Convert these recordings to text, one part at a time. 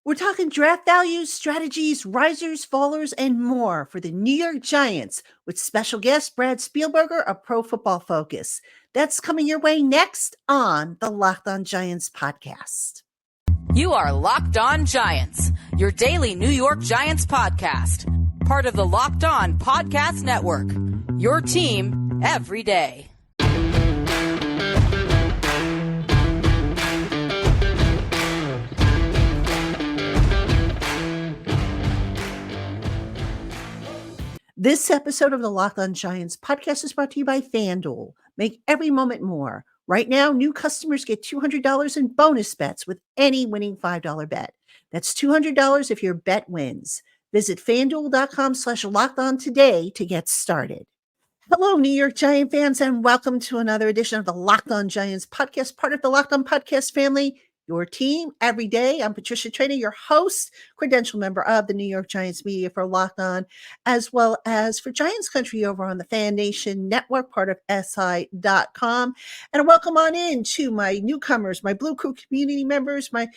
We're talking draft values, strategies, risers, fallers, and more for the New York Giants with special guest Brad Spielberger of Pro Football Focus. That's coming your way next on the Locked On Giants podcast. You are Locked On Giants, your daily New York Giants podcast. Part of the Locked On Podcast Network, your team every day. This episode of the Locked On Giants podcast is brought to you by FanDuel. Make every moment more. Right now, new customers get $200 in bonus bets with any winning $5 bet. That's $200 if your bet wins. Visit FanDuel.com/LockedOn today to get started. Hello, New York Giant fans, and welcome to another edition of the Locked On Giants podcast, part of the Locked On Podcast family, your team every day. I'm Patricia Traynor, your host, credential member of the New York Giants media for Locked On, as well as for Giants Country over on the Fan Nation Network, part of SI.com. And welcome on in to my newcomers, my Blue Crew community members, my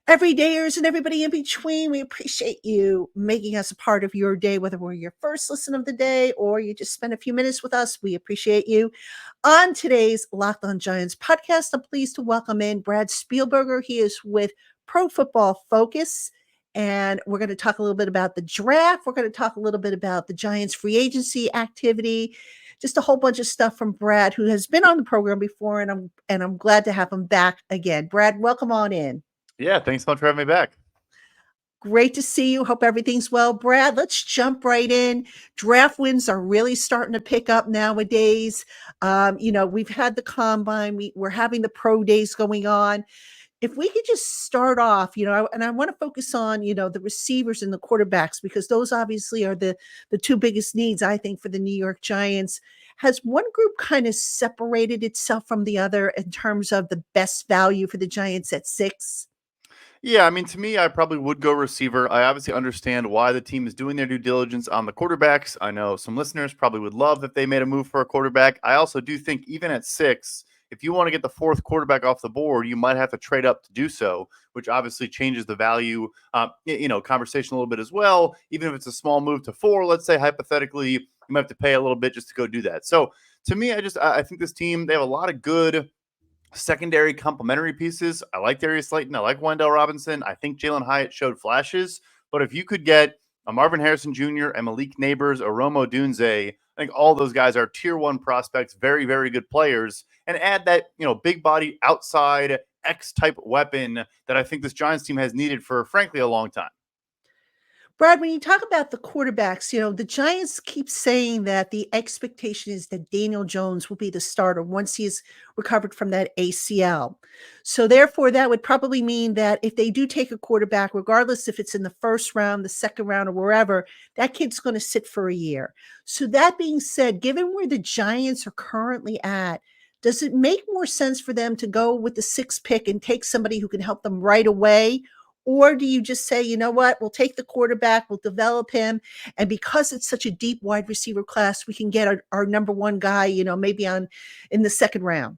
everydayers and everybody in between. We appreciate you making us a part of your day, whether we're your first listen of the day or you just spend a few minutes with us. We appreciate you. On today's Locked On Giants podcast, I'm pleased to welcome in Brad Spielberger. He is with Pro Football Focus, and we're going to talk a little bit about the draft. We're going to talk a little bit about the Giants free agency activity, just a whole bunch of stuff from Brad, who has been on the program before, and I'm glad to have him back again. Brad, welcome on in. Yeah, thanks so much for having me back. Great to see you. Hope everything's well. Brad, let's jump right in. Draft wins are really starting to pick up nowadays. We've had the combine. We're having the pro days going on. If we could just start off, and I want to focus on, the receivers and the quarterbacks, because those obviously are the two biggest needs, I think, for the New York Giants. Has one group kind of separated itself from the other in terms of the best value for the Giants at 6? Yeah, I mean, to me, I probably would go receiver. I obviously understand why the team is doing their due diligence on the quarterbacks. I know some listeners probably would love if they made a move for a quarterback. I also do think even at 6, if you want to get the 4th quarterback off the board, you might have to trade up to do so, which obviously changes the value, conversation a little bit as well. Even if it's a small move to 4, let's say hypothetically, you might have to pay a little bit just to go do that. So to me, I think this team, they have a lot of good secondary complementary pieces. I like Darius Slayton. I like Wendell Robinson. I think Jalen Hyatt showed flashes. But if you could get a Marvin Harrison Jr., a Malik Neighbors, a Romo Dunze, I think all those guys are tier 1 prospects, very, very good players, and add that, big body outside X-type weapon that I think this Giants team has needed for, frankly, a long time. Brad, when you talk about the quarterbacks, the Giants keep saying that the expectation is that Daniel Jones will be the starter once he's recovered from that ACL. So therefore, that would probably mean that if they do take a quarterback, regardless if it's in the first round, the second round, or wherever, that kid's going to sit for a year. So that being said, given where the Giants are currently at, does it make more sense for them to go with the 6th pick and take somebody who can help them right away? Or do you just say, you know what, we'll take the quarterback, we'll develop him, and because it's such a deep wide receiver class, we can get our number 1 guy, maybe in the 2nd round?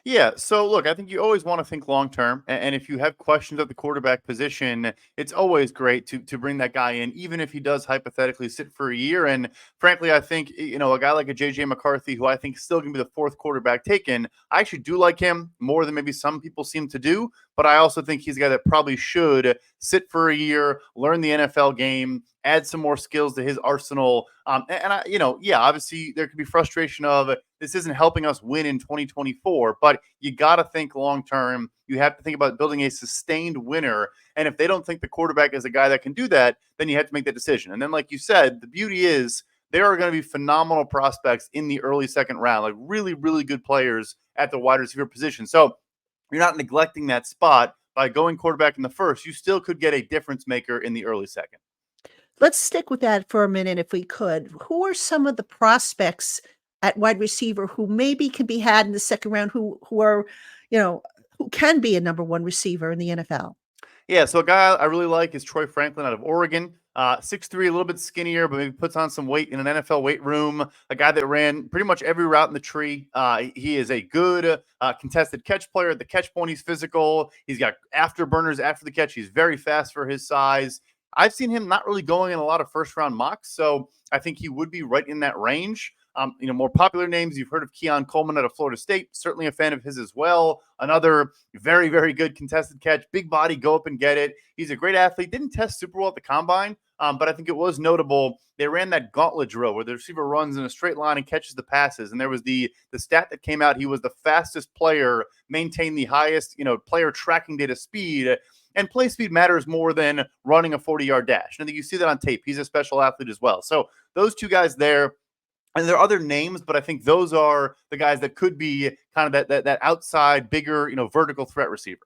Yeah, so look, I think you always want to think long term. And if you have questions at the quarterback position, it's always great to bring that guy in, even if he does hypothetically sit for a year. And frankly, I think, a guy like a JJ McCarthy, who I think is still going to be the 4th quarterback taken, I actually do like him more than maybe some people seem to do. But I also think he's a guy that probably should sit for a year, learn the NFL game, add some more skills to his arsenal. Obviously there could be frustration of this isn't helping us win in 2024, but you got to think long term. You have to think about building a sustained winner. And if they don't think the quarterback is a guy that can do that, then you have to make that decision. And then, like you said, the beauty is there are going to be phenomenal prospects in the early 2nd round, like really, really good players at the wide receiver position. So you're not neglecting that spot by going quarterback in the 1st. You still could get a difference maker in the early 2nd. Let's stick with that for a minute if we could. Who are some of the prospects at wide receiver who maybe can be had in the 2nd round, who are, who can be a number 1 receiver in the NFL? Yeah, so a guy I really like is Troy Franklin out of Oregon. 6'3", a little bit skinnier, but maybe puts on some weight in an NFL weight room. A guy that ran pretty much every route in the tree. He is a good contested catch player. At the catch point, he's physical. He's got afterburners after the catch. He's very fast for his size. I've seen him not really going in a lot of first-round mocks, so I think he would be right in that range. More popular names, you've heard of Keon Coleman out of Florida State, certainly a fan of his as well. Another very, very good contested catch, big body, go up and get it. He's a great athlete, didn't test super well at the combine, but I think it was notable. They ran that gauntlet drill where the receiver runs in a straight line and catches the passes. And there was the stat that came out. He was the fastest player, maintained the highest, player tracking data speed. And play speed matters more than running a 40-yard dash. And I think you see that on tape. He's a special athlete as well. So those two guys there. And there are other names, but I think those are the guys that could be kind of that outside, bigger, vertical threat receiver.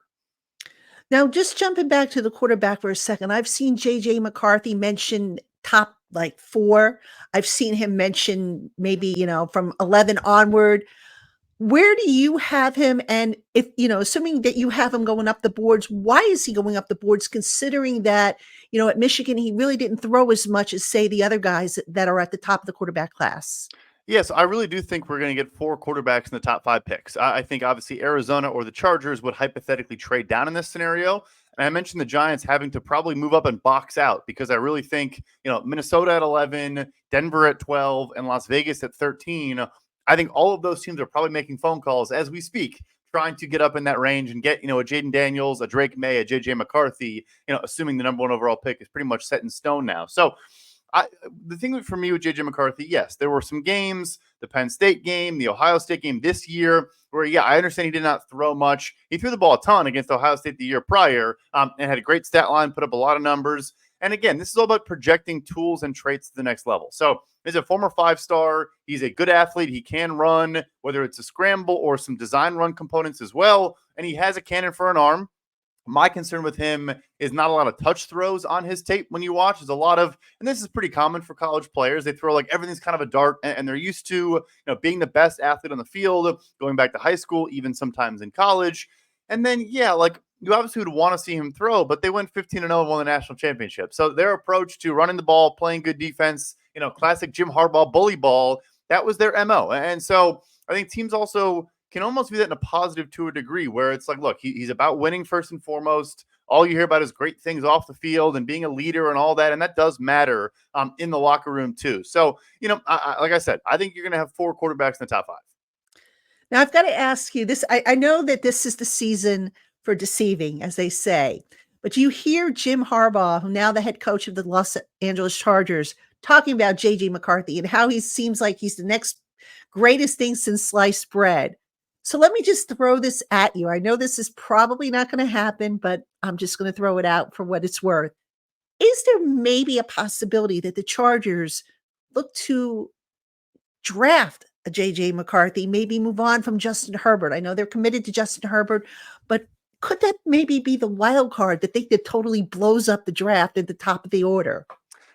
Now, just jumping back to the quarterback for a second, I've seen J.J. McCarthy mention top 4. I've seen him mention maybe, from 11 onward. Where do you have him? And if, assuming that you have him going up the boards, why is he going up the boards, considering that, at Michigan, he really didn't throw as much as, say, the other guys that are at the top of the quarterback class? Yes, I really do think we're going to get 4 quarterbacks in the top 5 picks. I think obviously Arizona or the Chargers would hypothetically trade down in this scenario. And I mentioned the Giants having to probably move up and box out because I really think, Minnesota at 11, Denver at 12, and Las Vegas at 13. I think all of those teams are probably making phone calls as we speak, trying to get up in that range and get, a Jaden Daniels, a Drake May, a JJ McCarthy, assuming the number 1 overall pick is pretty much set in stone now. So the thing for me with JJ McCarthy, yes, there were some games, the Penn State game, the Ohio State game this year, where, I understand he did not throw much. He threw the ball a ton against Ohio State the year prior and had a great stat line, put up a lot of numbers. And again, this is all about projecting tools and traits to the next level. So he's a former 5-star. He's a good athlete. He can run, whether it's a scramble or some design run components as well. And he has a cannon for an arm. My concern with him is not a lot of touch throws on his tape when you watch. There's a lot of, and this is pretty common for college players. They throw like everything's kind of a dart, and they're used to, being the best athlete on the field, going back to high school, even sometimes in college. And then, you obviously would want to see him throw, but they went 15-0 and won the national championship. So their approach to running the ball, playing good defense, classic Jim Harbaugh bully ball, that was their MO. And so I think teams also can almost view that in a positive to a degree, where it's like, look, he's about winning first and foremost. All you hear about is great things off the field and being a leader and all that. And that does matter in the locker room too. So, like I said, I think you're going to have 4 quarterbacks in the top 5. Now, I've got to ask you this. I know that this is the season for deceiving, as they say, but you hear Jim Harbaugh, who now the head coach of the Los Angeles Chargers, talking about J.J. McCarthy and how he seems like he's the next greatest thing since sliced bread. So let me just throw this at you. I know this is probably not going to happen, but I'm just going to throw it out for what it's worth. Is there maybe a possibility that the Chargers look to draft a J.J. McCarthy, maybe move on from Justin Herbert? I know they're committed to Justin Herbert, but could that maybe be the wild card that totally blows up the draft at the top of the order?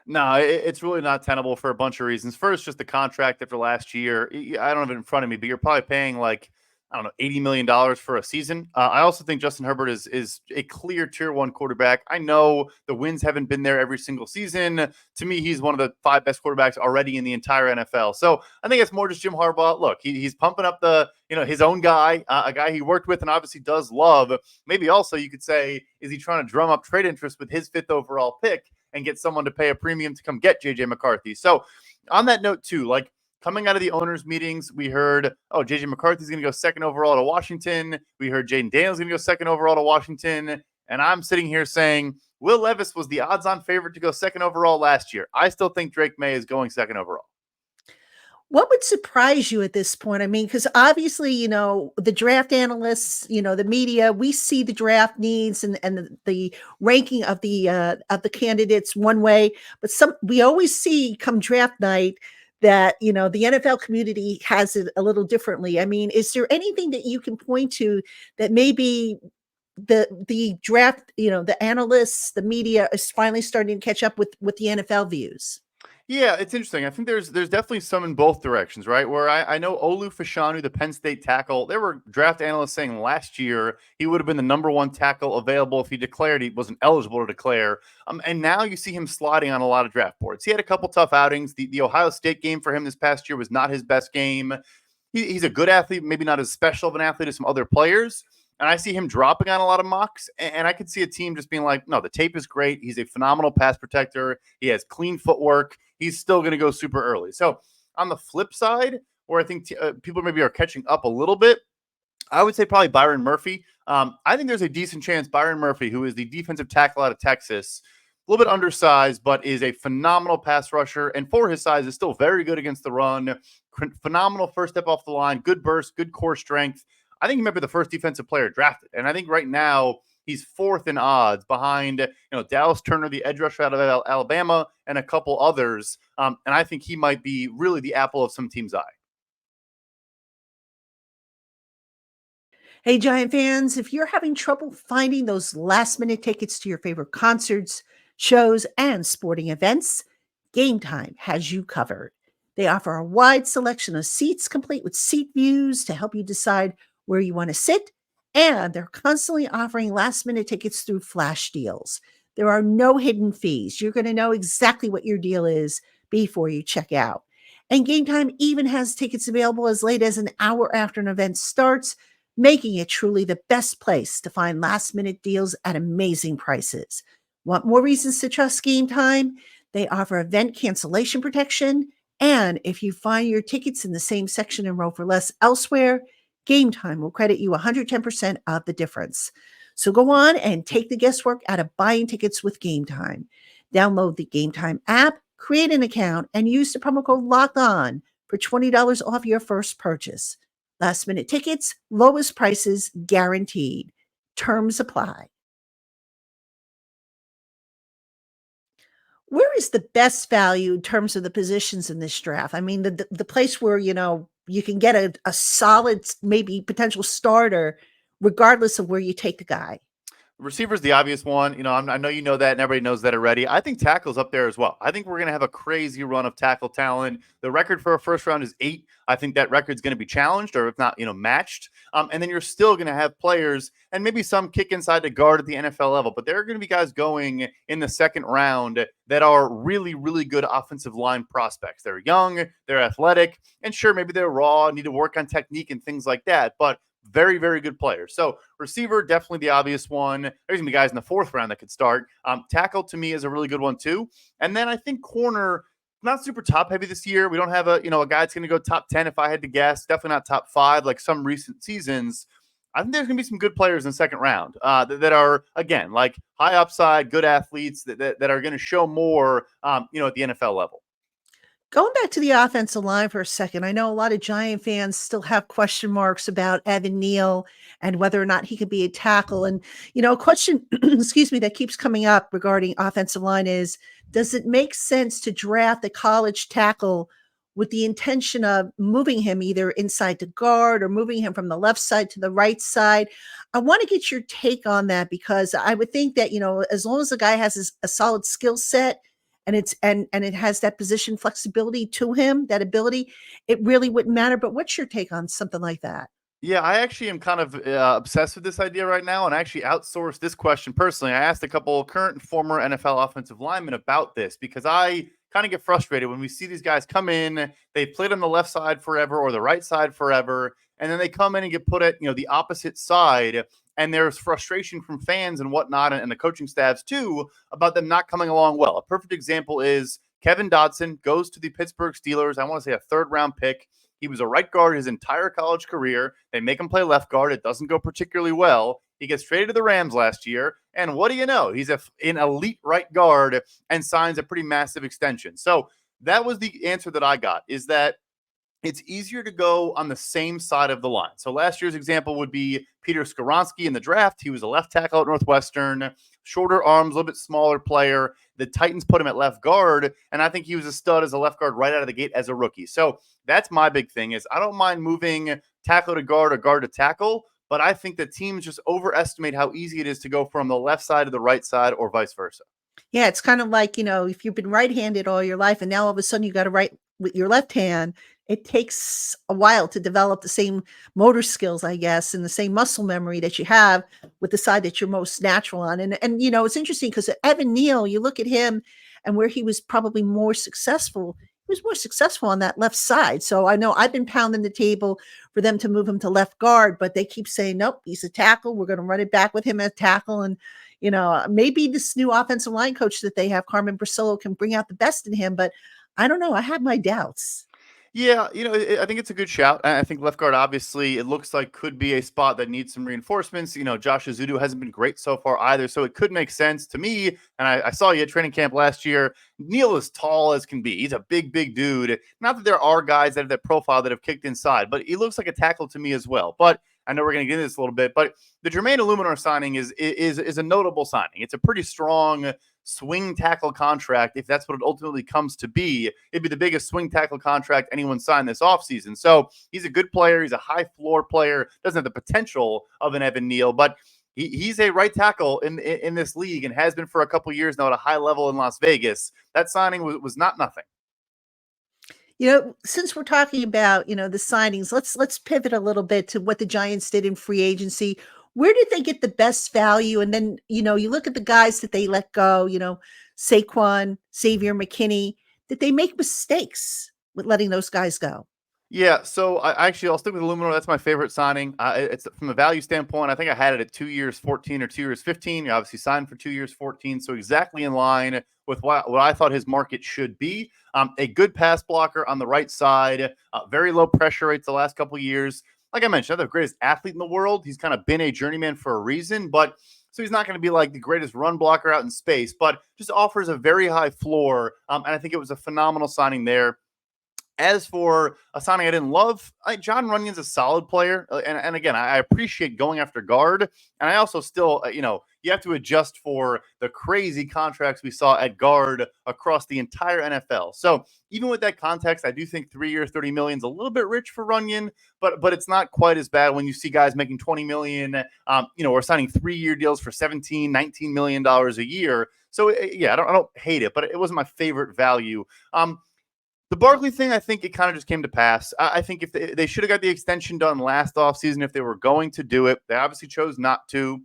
No, it's really not tenable for a bunch of reasons. First, just the contract after last year. I don't have it in front of me, but you're probably paying $80 million for a season. I also think Justin Herbert is a clear tier 1 quarterback. I know the wins haven't been there every single season. To me, he's one of the 5 best quarterbacks already in the entire NFL. So I think it's more just Jim Harbaugh. Look, he's pumping up his own guy, a guy he worked with and obviously does love. Maybe also you could say, is he trying to drum up trade interest with his 5th overall pick and get someone to pay a premium to come get JJ McCarthy? So on that note too, coming out of the owners' meetings, we heard, J.J. McCarthy's going to go 2nd overall to Washington. We heard Jaden Daniels going to go 2nd overall to Washington. And I'm sitting here saying Will Levis was the odds-on favorite to go 2nd overall last year. I still think Drake May is going 2nd overall. What would surprise you at this point? I mean, because obviously, the draft analysts, the media, we see the draft needs and the ranking of the candidates one way, but we always see come draft night that, the NFL community has it a little differently. I mean, is there anything that you can point to that maybe the draft, the analysts, the media is finally starting to catch up with the NFL views? Yeah, it's interesting. I think there's definitely some in both directions, right? Where I know Olu Fashanu, the Penn State tackle, there were draft analysts saying last year he would have been the number one tackle available if he declared he wasn't eligible to declare. And now you see him sliding on a lot of draft boards. He had a couple tough outings. The Ohio State game for him this past year was not his best game. He's a good athlete, maybe not as special of an athlete as some other players. And I see him dropping on a lot of mocks. And I could see a team just being like, no, the tape is great. He's a phenomenal pass protector. He has clean footwork. He's still going to go super early. So on the flip side, where I think people maybe are catching up a little bit, I would say probably Byron Murphy. I think there's a decent chance Byron Murphy, who is the defensive tackle out of Texas, a little bit undersized, but is a phenomenal pass rusher. And for his size, is still very good against the run. Phenomenal first step off the line, good burst, good core strength. I think he might be the first defensive player drafted. And I think right now he's fourth in odds behind Dallas Turner, the edge rusher out of Alabama, and a couple others. And I think he might be really the apple of some team's eye. Hey, Giant fans, if you're having trouble finding those last minute tickets to your favorite concerts, shows, and sporting events, Game Time has you covered. They offer a wide selection of seats, complete with seat views to help you decide where you want to sit, and they're constantly offering last minute tickets through flash deals. There are no hidden fees. You're going to know exactly what your deal is before you check out. And Game Time even has tickets available as late as an hour after an event starts, making it truly the best place to find last minute deals at amazing prices. Want more reasons to trust Game Time? They offer event cancellation protection. And if you find your tickets in the same section and row for less elsewhere, Game Time will credit you 110% of the difference. So go on and take the guesswork out of buying tickets with Game Time. Download the Game Time app, create an account, and use the promo code Locked On for $20 off your first purchase. Last minute tickets, lowest prices guaranteed. Terms apply. Where is the best value in terms of the positions in this draft? I mean, the place where, you can get a solid, maybe potential starter, regardless of where you take the guy. Receiver's the obvious one. I know you know that, and everybody knows that already. I think tackle's up there as well. I think we're going to have a crazy run of tackle talent. The record for a first round is 8. I think that record's going to be challenged, or if not, matched. And then you're still going to have players, and maybe some kick inside to guard at the NFL level. But there are going to be guys going in the second round that are really, really good offensive line prospects. They're young, they're athletic, and sure, maybe they're raw, need to work on technique and things like that. But very, very good players. So receiver, definitely the obvious one. There's going to be guys in the fourth round that could start. Tackle to me is a really good one too. And then I think corner, not super top heavy this year. We don't have a guy that's going to go top 10 if I had to guess. Definitely not top 5 like some recent seasons. I think there's going to be some good players in the second round that are, again, like high upside, good athletes that are going to show more, at the NFL level. Going back to the offensive line for a second, I know a lot of Giant fans still have question marks about Evan Neal and whether or not he could be a tackle. And, a question, excuse me, that keeps coming up regarding offensive line is, does it make sense to draft a college tackle with the intention of moving him either inside to guard or moving him from the left side to the right side? I want to get your take on that, because I would think that, as long as the guy has a solid skill set, and it has that position flexibility to him, that ability, it really wouldn't matter. But what's your take on something like that? Yeah, I actually am kind of obsessed with this idea right now, and I actually outsourced this question personally. I asked a couple current and former NFL offensive linemen about this, because I kind of get frustrated when we see these guys come in, they've played on the left side forever or the right side forever, and then they come in and get put at the opposite side, and there's frustration from fans and whatnot, and the coaching staffs too, about them not coming along well. A perfect example is Kevin Dotson goes to the Pittsburgh Steelers. I want to say a third-round pick. He was a right guard his entire college career. They make him play left guard. It doesn't go particularly well. He gets traded to the Rams last year, and what do you know? He's an elite right guard and signs a pretty massive extension. So that was the answer that I got, is that it's easier to go on the same side of the line. So last year's example would be Peter Skoronski in the draft. He was a left tackle at Northwestern, shorter arms, a little bit smaller player. The Titans put him at left guard, and I think he was a stud as a left guard right out of the gate as a rookie. So that's my big thing, is I don't mind moving tackle to guard or guard to tackle, but I think that teams just overestimate how easy it is to go from the left side to the right side or vice versa. Yeah, it's kind of like, if you've been right-handed all your life and now all of a sudden you got to write with your left hand, it takes a while to develop the same motor skills, I guess, and the same muscle memory that you have with the side that you're most natural on. And it's interesting because Evan Neal, you look at him and where he was probably more successful, he was more successful on that left side. So I know I've been pounding the table for them to move him to left guard, but they keep saying, nope, he's a tackle. We're going to run it back with him at tackle. And maybe this new offensive line coach that they have, Carmen Brasillo, can bring out the best in him, but I don't know. I have my doubts. Yeah, I think it's a good shout. I think left guard, obviously, it looks like could be a spot that needs some reinforcements. Josh Azudu hasn't been great so far either, so it could make sense to me. And I saw you at training camp last year. Neil is tall as can be. He's a big, big dude. Not that there are guys that have that profile that have kicked inside, but he looks like a tackle to me as well. But I know we're going to get into this a little bit, but the Jermaine Illuminor signing is a notable signing. It's a pretty strong swing tackle contract. If that's what it ultimately comes to be, it'd be the biggest swing tackle contract anyone signed this offseason. So he's a good player. He's a high floor player. Doesn't have the potential of an Evan Neal, but he's a right tackle in this league and has been for a couple years now at a high level in Las Vegas. That signing was not nothing. Since we're talking about, the signings, let's pivot a little bit to what the Giants did in free agency. Where did they get the best value? And then, you look at the guys that they let go, Saquon, Xavier McKinney. Did they make mistakes with letting those guys go? Yeah, so I'll stick with Illuminor. That's my favorite signing. It's from a value standpoint. I think I had it at 2 years 14 or 2 years 15. He obviously signed for 2 years 14, so exactly in line with what I thought his market should be. A good pass blocker on the right side, very low pressure rates the last couple of years. Like I mentioned, not the greatest athlete in the world. He's kind of been a journeyman for a reason, but so he's not going to be like the greatest run blocker out in space, but just offers a very high floor. And I think it was a phenomenal signing there. As for a signing I didn't love, John Runyon's a solid player. And again, I appreciate going after guard. And I also still, you have to adjust for the crazy contracts we saw at guard across the entire NFL. So even with that context, I do think 3 years, $30 million is a little bit rich for Runyon, but it's not quite as bad when you see guys making $20 million, or signing 3-year deals for $17, $19 million a year. So yeah, I don't hate it, but it wasn't my favorite value. The Barkley thing, I think it kind of just came to pass. I think if they should have got the extension done last offseason if they were going to do it. They obviously chose not to.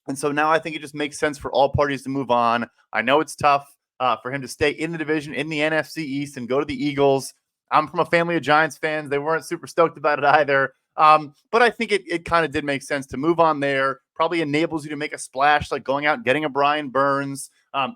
And so now I think it just makes sense for all parties to move on. I know it's tough for him to stay in the division in the NFC East and go to the Eagles. I'm from a family of Giants fans. They weren't super stoked about it either. But I think it kind of did make sense to move on there. Probably enables you to make a splash, like going out and getting a Brian Burns.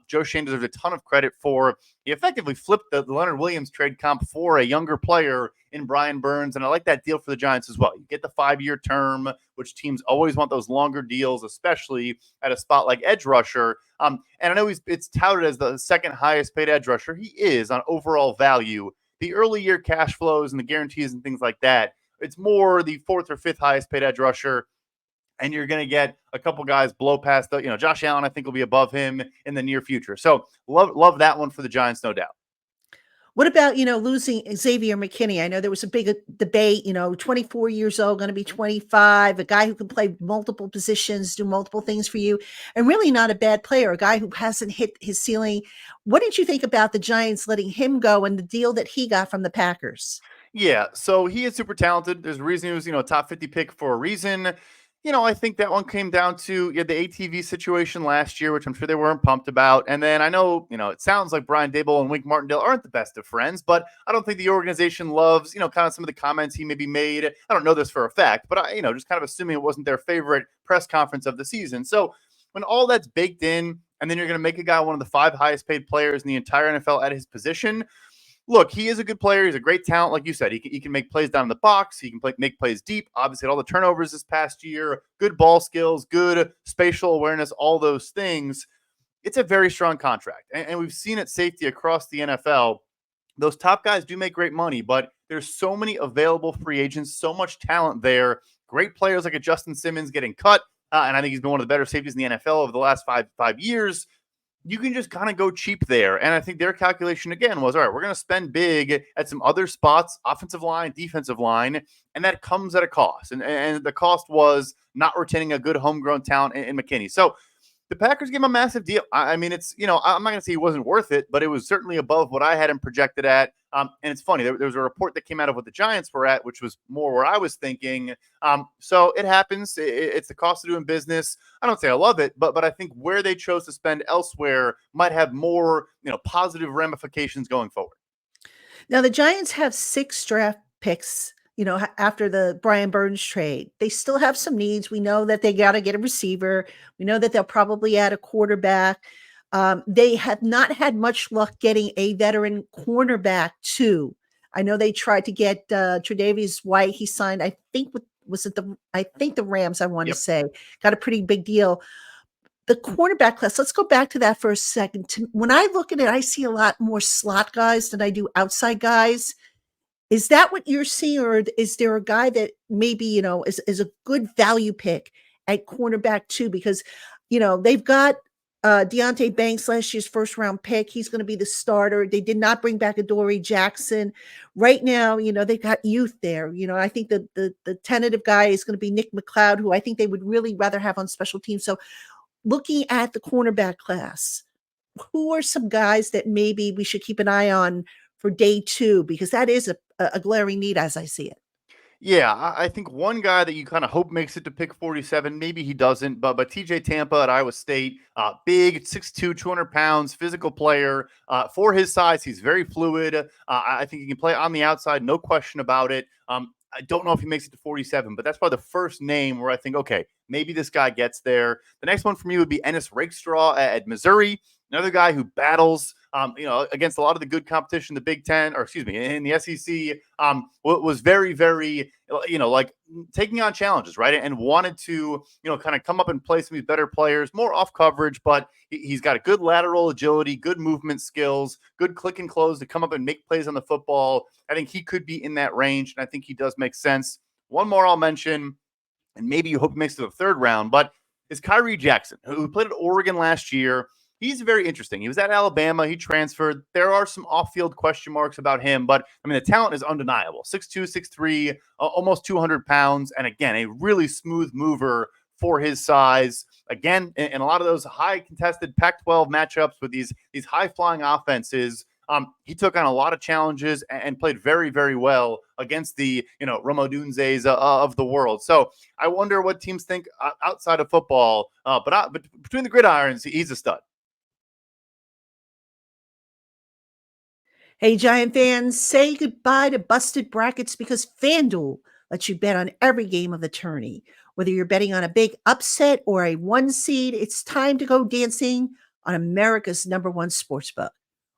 Joe Shane deserves a ton of credit for. He effectively flipped the Leonard Williams trade comp for a younger player in Brian Burns, and I like that deal for the Giants as well. You get the 5-year term, which teams always want those longer deals, especially at a spot like edge rusher. And I know it's touted as the second highest paid edge rusher. He is on overall value. The early year cash flows and the guarantees and things like that, it's more the 4th or 5th highest paid edge rusher. And you're going to get a couple guys blow past the, Josh Allen, I think, will be above him in the near future. So love that one for the Giants, no doubt. What about, losing Xavier McKinney? I know there was a big debate, 24 years old, going to be 25, a guy who can play multiple positions, do multiple things for you, and really not a bad player, a guy who hasn't hit his ceiling. What did you think about the Giants letting him go and the deal that he got from the Packers? Yeah, so he is super talented. There's a reason he was, a top 50 pick for a reason. I think that one came down to the ATV situation last year, which I'm sure they weren't pumped about. And then I know, it sounds like Brian Daboll and Wink Martindale aren't the best of friends, but I don't think the organization loves, kind of some of the comments he maybe made. I don't know this for a fact, but I, just kind of assuming it wasn't their favorite press conference of the season. So when all that's baked in, and then you're going to make a guy one of the 5 highest paid players in the entire NFL at his position. Look, he is a good player. He's a great talent. Like you said, he can make plays down in the box. He can make plays deep. Obviously, all the turnovers this past year, good ball skills, good spatial awareness, all those things. It's a very strong contract. And we've seen it safety across the NFL. Those top guys do make great money, but there's so many available free agents, so much talent there. Great players like a Justin Simmons getting cut. And I think he's been one of the better safeties in the NFL over the last five years. You can just kind of go cheap there. And I think their calculation, again, was, all right, we're going to spend big at some other spots, offensive line, defensive line, and that comes at a cost. And the cost was not retaining a good homegrown talent in McKinney. So The Packers gave him a massive deal. I mean, it's, I'm not going to say he wasn't worth it, but it was certainly above what I had him projected at. And it's funny, there was a report that came out of what the Giants were at, which was more where I was thinking. So it happens. It's the cost of doing business. I don't say I love it, but I think where they chose to spend elsewhere might have more, positive ramifications going forward. Now, the Giants have 6 draft picks, after the Brian Burns trade. They still have some needs. We know that they got to get a receiver. We know that they'll probably add a quarterback. They have not had much luck getting a veteran cornerback, too. I know they tried to get Tre'Davious White. He signed, I think, the Rams, I want to Yep. say. Got a pretty big deal. The cornerback class, let's go back to that for a second. When I look at it, I see a lot more slot guys than I do outside guys. Is that what you're seeing, or is there a guy that maybe, is a good value pick at cornerback too? Because, they've got Deontay Banks, last year's first round pick. He's going to be the starter. They did not bring back Adoree Jackson. Right now, they've got youth there. I think the tentative guy is going to be Nick McLeod, who I think they would really rather have on special teams. So looking at the cornerback class, who are some guys that maybe we should keep an eye on for day 2? Because that is a glaring need as I see it. Yeah, I think one guy that you kind of hope makes it to pick 47, maybe he doesn't, but TJ Tampa at Iowa State, big, 6'2", 200 pounds, physical player. For his size, he's very fluid. I think he can play on the outside, no question about it. I don't know if he makes it to 47, but that's probably the first name where I think, okay, maybe this guy gets there. The next one for me would be Ennis Rakestraw at Missouri, another guy who battles, against a lot of the good competition, the Big Ten, or excuse me, in the SEC, was very, very, like taking on challenges, right? And wanted to, kind of come up and play some of these better players, more off coverage, but he's got a good lateral agility, good movement skills, good click and close to come up and make plays on the football. I think he could be in that range, and I think he does make sense. One more I'll mention, and maybe you hope he makes it to the third round, but is Kyrie Jackson, who played at Oregon last year. He's very interesting. He was at Alabama. He transferred. There are some off-field question marks about him, but, I mean, the talent is undeniable. 6'2", 6'3", almost 200 pounds, and, again, a really smooth mover for his size. Again, in a lot of those high-contested Pac-12 matchups with these high-flying offenses, he took on a lot of challenges and played very, very well against the, Rome Odunzes of the world. So I wonder what teams think outside of football, but between the gridirons, he's a stud. Hey, Giant fans, say goodbye to busted brackets because FanDuel lets you bet on every game of the tourney. Whether you're betting on a big upset or a 1 seed, it's time to go dancing on America's #1 sportsbook.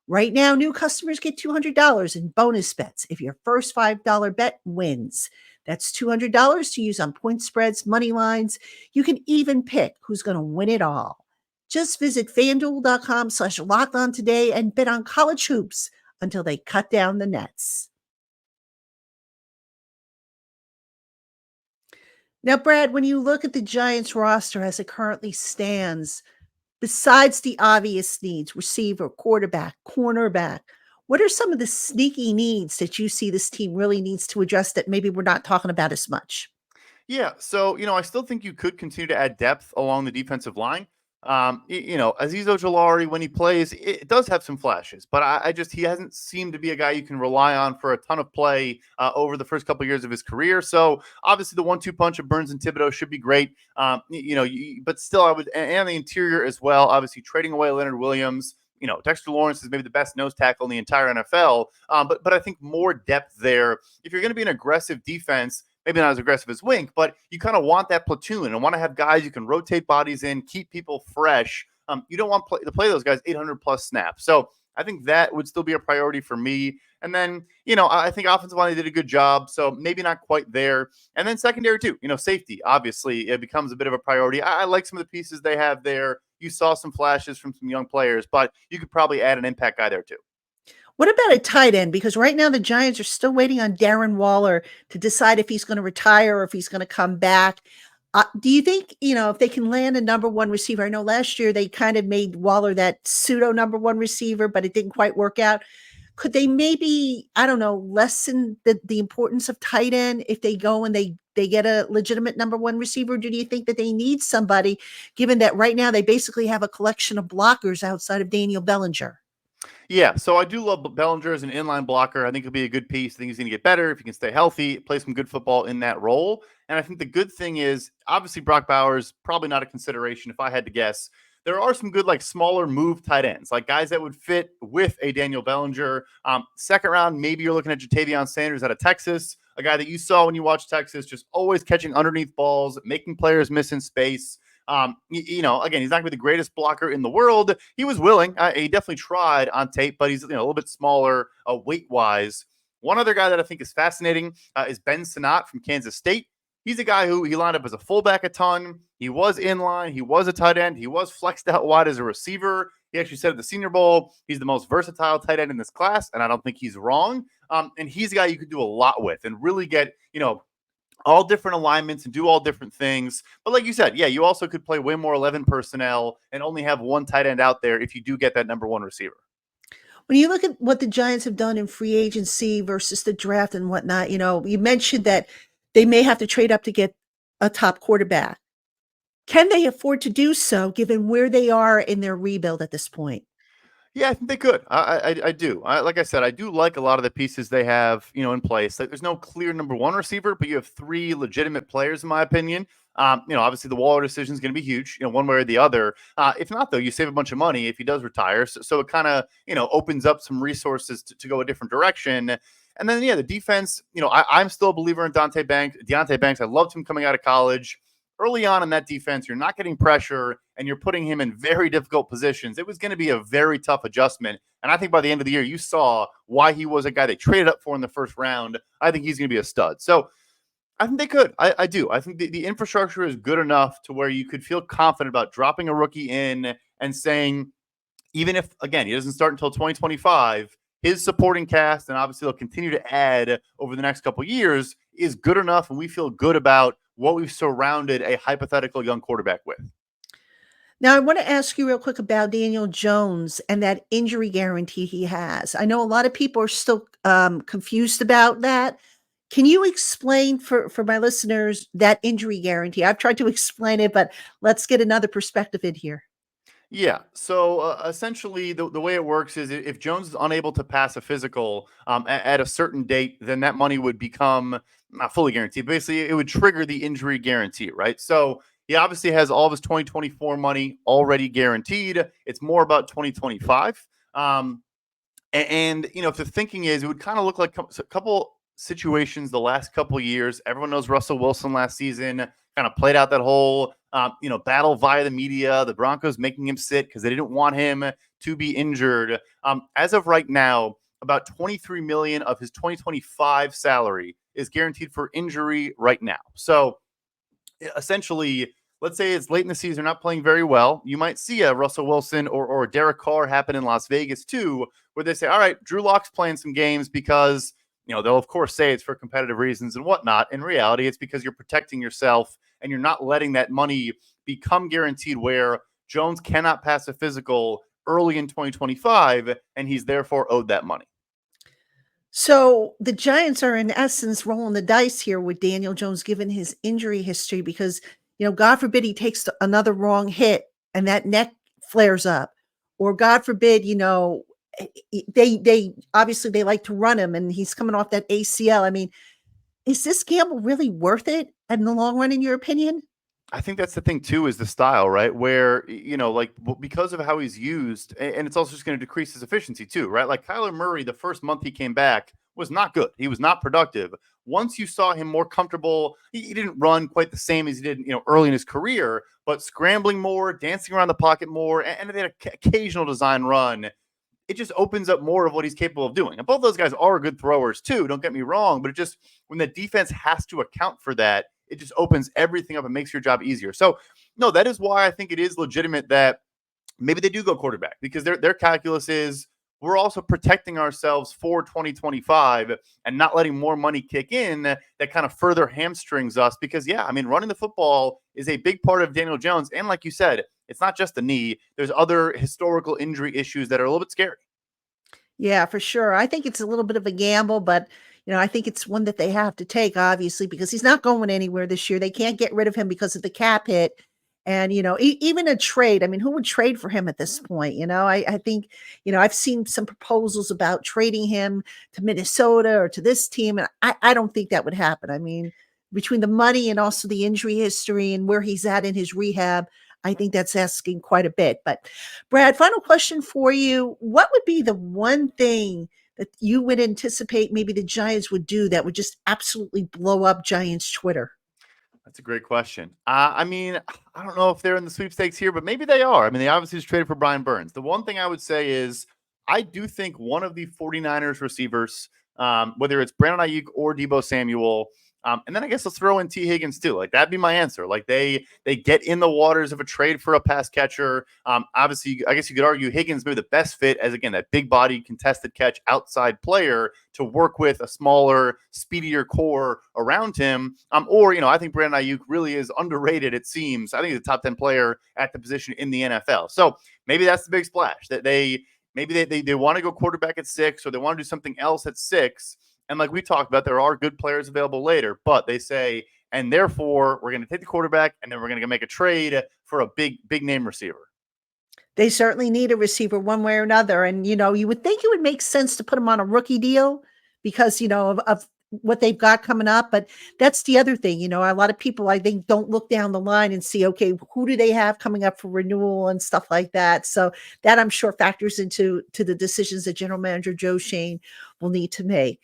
Right now, new customers get $200 in bonus bets if your first $5 bet wins. That's $200 to use on point spreads, money lines. You can even pick who's going to win it all. Just visit FanDuel.com/lockedon today and bet on college hoops until they cut down the nets. Now, Brad, when you look at the Giants roster as it currently stands, besides the obvious needs, receiver, quarterback, cornerback, what are some of the sneaky needs that you see this team really needs to address that maybe we're not talking about as much? Yeah, so I still think you could continue to add depth along the defensive line. Azeez Ojulari, when he plays, it does have some flashes, but he hasn't seemed to be a guy you can rely on for a ton of play over the first couple of years of his career. So obviously the 1-2 punch of Burns and Thibodeau should be great. But still, I would, and the interior as well. Obviously trading away Leonard Williams. Dexter Lawrence is maybe the best nose tackle in the entire NFL. But I think more depth there. If you're going to be an aggressive defense, maybe not as aggressive as Wink, but you kind of want that platoon and want to have guys you can rotate bodies in, keep people fresh. You don't want to play those guys 800 plus snaps. So I think that would still be a priority for me. And then, I think offensive line, they did a good job. So maybe not quite there. And then secondary too, safety, obviously it becomes a bit of a priority. I like some of the pieces they have there. You saw some flashes from some young players, but you could probably add an impact guy there too. What about a tight end? Because right now the Giants are still waiting on Darren Waller to decide if he's going to retire or if he's going to come back. Do you think, if they can land a #1 receiver? I know last year they kind of made Waller that pseudo #1 receiver, but it didn't quite work out. Could they maybe, I don't know, lessen the importance of tight end if they go and they they get a legitimate number one receiver? Do you think that they need somebody, given that right now they basically have a collection of blockers outside of Daniel Bellinger? Yeah, so I do love Bellinger as an inline blocker. I think he'll be a good piece. I think he's going to get better if he can stay healthy, play some good football in that role. And I think the good thing is, obviously, Brock Bowers, probably not a consideration if I had to guess. There are some good, like, smaller move tight ends, like guys that would fit with a Daniel Bellinger. Second round, maybe you're looking at Jatavion Sanders out of Texas, a guy that you saw when you watched Texas, just always catching underneath balls, making players miss in space. Again, he's not going to be the greatest blocker in the world. He was willing. He definitely tried on tape, but he's a little bit smaller weight-wise. One other guy that I think is fascinating is Ben Sinnott from Kansas State. He's a guy who he lined up as a fullback a ton. He was inline. He was a tight end. He was flexed out wide as a receiver. He actually said at the Senior Bowl, he's the most versatile tight end in this class, and I don't think he's wrong. And he's a guy you could do a lot with and really get, all different alignments and do all different things. But like you said, yeah, you also could play way more 11 personnel and only have one tight end out there if you do get that number one receiver. When you look at what the Giants have done in free agency versus the draft and whatnot, you mentioned that they may have to trade up to get a top quarterback. Can they afford to do so given where they are in their rebuild at this point? Yeah, I think they could. I do. Like I said, I do like a lot of the pieces they have, in place. Like, there's no clear number one receiver, but you have three legitimate players, in my opinion. Obviously the Waller decision is going to be huge, one way or the other. If not, though, you save a bunch of money if he does retire. So it kind of, opens up some resources to go a different direction. And then, the defense, I'm still a believer in Deonte Banks. I loved him coming out of college. Early on in that defense, you're not getting pressure and you're putting him in very difficult positions. It was going to be a very tough adjustment. And I think by the end of the year, you saw why he was a guy they traded up for in the first round. I think he's going to be a stud. So I think they could. I do. I think the infrastructure is good enough to where you could feel confident about dropping a rookie in and saying, even if, again, he doesn't start until 2025, his supporting cast, and obviously they'll continue to add over the next couple of years, is good enough, and we feel good about what we've surrounded a hypothetical young quarterback with. Now, I want to ask you real quick about Daniel Jones and that injury guarantee he has. I know a lot of people are still confused about that. Can you explain for my listeners that injury guarantee? I've tried to explain it, but let's get another perspective in here. Yeah. So essentially, the way it works is if Jones is unable to pass a physical at a certain date, then that money would become not fully guaranteed. Basically, it would trigger the injury guarantee, right? So he obviously has all of his 2024 money already guaranteed. It's more about 2025. If the thinking is, it would kind of look like a couple situations the last couple of years. Everyone knows Russell Wilson last season kind of played out that whole battle via the media, the Broncos making him sit because they didn't want him to be injured. As of right now, about $23 million of his 2025 salary is guaranteed for injury right now. So essentially, let's say it's late in the season, not playing very well. You might see a Russell Wilson or Derek Carr happen in Las Vegas too, where they say, all right, Drew Lock's playing some games because they'll of course say it's for competitive reasons and whatnot. In reality, it's because you're protecting yourself and you're not letting that money become guaranteed where Jones cannot pass a physical early in 2025 and he's therefore owed that money. So the Giants are in essence rolling the dice here with Daniel Jones given his injury history because, God forbid he takes another wrong hit and that neck flares up, or God forbid, they obviously they like to run him and he's coming off that ACL. I mean, is this gamble really worth it in the long run, in your opinion? I think that's the thing too, is the style, right? Where, because of how he's used, and it's also just going to decrease his efficiency too, right? Like Kyler Murray, the first month he came back was not good. He was not productive. Once you saw him more comfortable, he didn't run quite the same as he did, early in his career, but scrambling more, dancing around the pocket more, and they had an occasional design run. It just opens up more of what he's capable of doing. And both those guys are good throwers too, don't get me wrong, but it just, when the defense has to account for that, it just opens everything up and makes your job easier. So, no, that is why I think it is legitimate that maybe they do go quarterback, because their calculus is we're also protecting ourselves for 2025 and not letting more money kick in that kind of further hamstrings us. Because, running the football is a big part of Daniel Jones. And like you said, it's not just the knee. There's other historical injury issues that are a little bit scary. Yeah, for sure. I think it's a little bit of a gamble, but I think it's one that they have to take, obviously, because he's not going anywhere this year. They can't get rid of him because of the cap hit. And, even a trade, I mean, who would trade for him at this point? I think, I've seen some proposals about trading him to Minnesota or to this team. And I don't think that would happen. I mean, between the money and also the injury history and where he's at in his rehab, I think that's asking quite a bit. But Brad, final question for you. What would be the one thing that you would anticipate maybe the Giants would do that would just absolutely blow up Giants Twitter? That's a great question. I mean, I don't know if they're in the sweepstakes here, but maybe they are. I mean, they obviously just traded for Brian Burns. The one thing I would say is I do think one of the 49ers receivers, whether it's Brandon Ayuk or Deebo Samuel, and then I guess let's throw in T. Higgins too. Like that'd be my answer. Like they get in the waters of a trade for a pass catcher. Obviously, I guess you could argue Higgins may be the best fit as again that big body contested catch outside player to work with a smaller, speedier core around him. Or I think Brandon Ayuk really is underrated. It seems I think he's a top 10 player at the position in the NFL. So maybe that's the big splash that they want to go quarterback at 6 or they want to do something else at 6. And like we talked about, there are good players available later, but they say, and therefore we're going to take the quarterback and then we're going to make a trade for a big name receiver. They certainly need a receiver one way or another. And, you would think it would make sense to put him on a rookie deal because, of what they've got coming up. But that's the other thing, a lot of people, I think, don't look down the line and see, okay, who do they have coming up for renewal and stuff like that. So that I'm sure factors into the decisions that General Manager Joe Shane will need to make.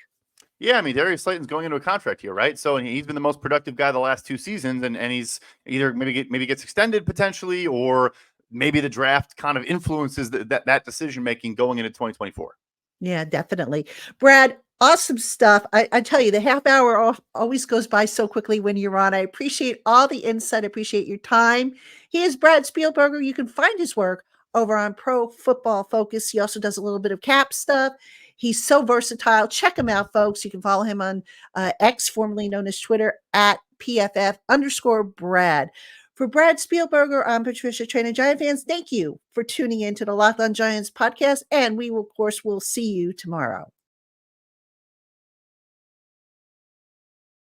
Yeah, I mean, Darius Slayton's going into a contract here, right? So and he's been the most productive guy the last 2 seasons, and he's either maybe gets extended potentially, or maybe the draft kind of influences that decision making going into 2024. Yeah, definitely. Brad, awesome stuff. I tell you, the half hour always goes by so quickly when you're on. I appreciate all the insight. I appreciate your time. He is Brad Spielberger. You can find his work over on Pro Football Focus. He also does a little bit of cap stuff. He's so versatile. Check him out, folks. You can follow him on X, formerly known as Twitter, at PFF_Brad. For Brad Spielberger, I'm Patricia Traina. Giant fans, thank you for tuning in to the Locked On Giants podcast, and we will, of course, will see you tomorrow.